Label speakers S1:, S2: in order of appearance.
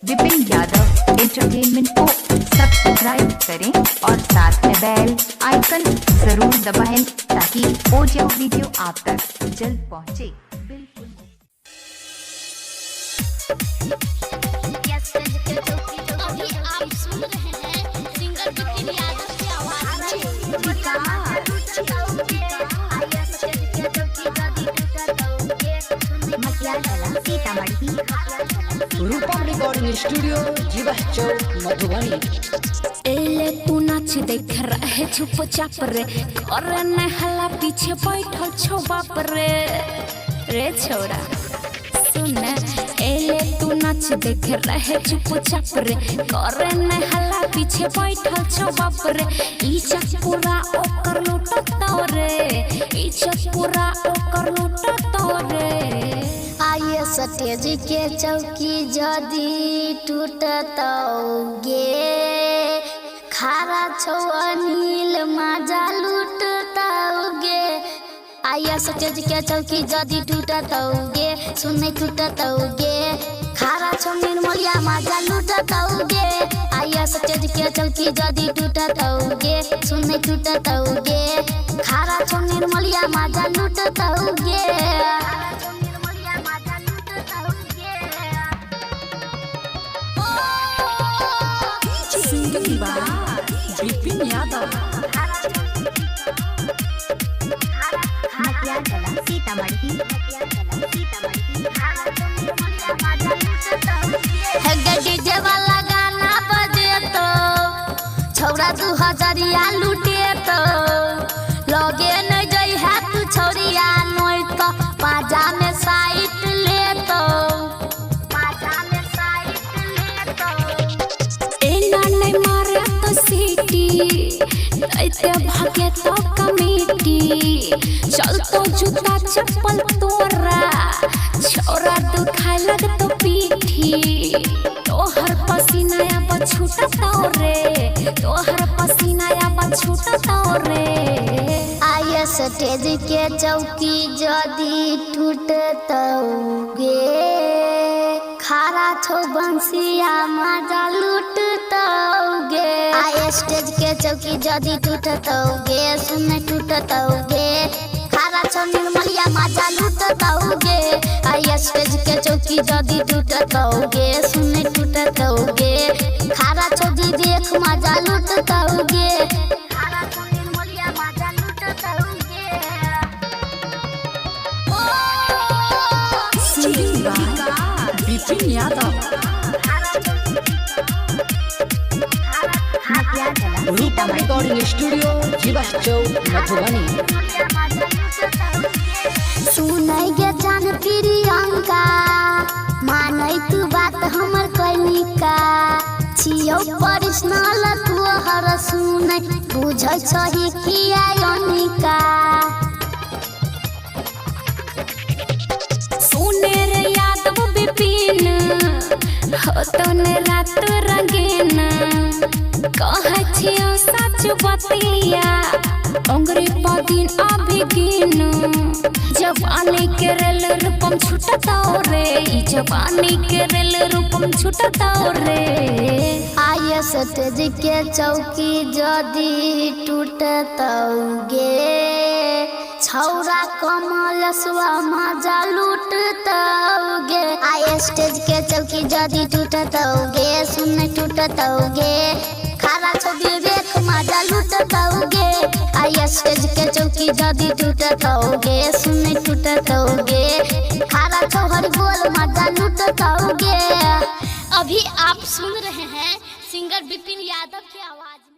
S1: Vipin Yadav entertainment को subscribe करें और साथ में बेल आइकन जरूर दबाएं ताकि ऑडियो वीडियो आप तक जल्द पहुंचे। बिल्कुल
S2: अभी आप सुन रहे हैं सिंगर विपिन यादव की आवाज
S3: रूपम रिकॉर्डिंग स्टूडियो जीवा चौक मधुबनी।
S2: एले तू नाच देख रहे चुपचाप रे करे न हल्ला पीछे बैठल छो बाप रे छोड़ा सुन। एले तू नाच देख रहे चुपचाप रे करे न हल्ला पीछे बैठल छो बाप रे। इज्जत पूरा ओकर लूटतो रे, इज्जत पूरा ओकर लूटतो रे।
S4: आइए स्टेज के चौकी जदी टूटतौगे खारा छौ अनिल मजा लूटतौगे। आइए स्टेज के चौकी जदी टूटतौगे सुने टूटतौगे खारा छौ निर्मलिया मजा लूटतौगे। आइए स्टेज के चौकी जदी टूटतौगे सुने टूटतौगे खारा छौ निर्मलिया मजा लूटतौगे।
S3: विपिन यादव
S4: डीजे वाला गाना बजे तो छौरा 2000 लूटे तो लगे न जई है तू छौरिया नोई तो पाजा में साइट ले तो
S2: ऐते भागे तो कमेटी चल तो जूता चप्पल तोरा छोरा दुखाए लग तो पीठी। तोहर पसीना अब छूटतो रे, तोहर पसीना अब छूटतो रे।
S4: आइए स्टेज के चौकी जदी टूटतौगे खारा छौ बंसिया मजा लूटतौगे। आइए स्टेज के चौकी जदी टूटतौगे सुने टूटतौगे खारा छौ निर्मलिया मजा लूटतौगे। आइए स्टेज के चौकी जदी टूटतौगे सुने टूटतौगे खारा छौ देख मजा लूटतौगे।
S3: विपिन यादव रूपम रिकॉर्डिंग स्टूडियो जीवा चौक मधुबनी।
S4: सुनै गे जान प्रियंका मानै तू बात हमर कनिका छियौ पर्सनल तोहर सुनै बुझै छही किया अनिका।
S2: सुने रे यादव विपिन होतो ने रात रंगीन कहे छियो सच बतिया अंग्रे पदिन अभी गिन। जवानी के रेल रूपम छूटतो रे, जवानी के रेल रूपम छूटतो रे।
S4: आइए स्टेज के चौकी जदी टूटतौगे छौरा कमल स्वा मजा लूटतौगे। आइए स्टेज के चौकी जदी टूटतौगे सुने टूटतौगे खारा छौ विवेक मजा लूटतौगे। आइए स्टेज के चौकी जदी टूटतौगे सुने टूटतौगे खारा छौ हर बोल मजा लूटतौगे।
S2: अभी आप सुन रहे हैं सिंगर विपिन यादव की आवाज।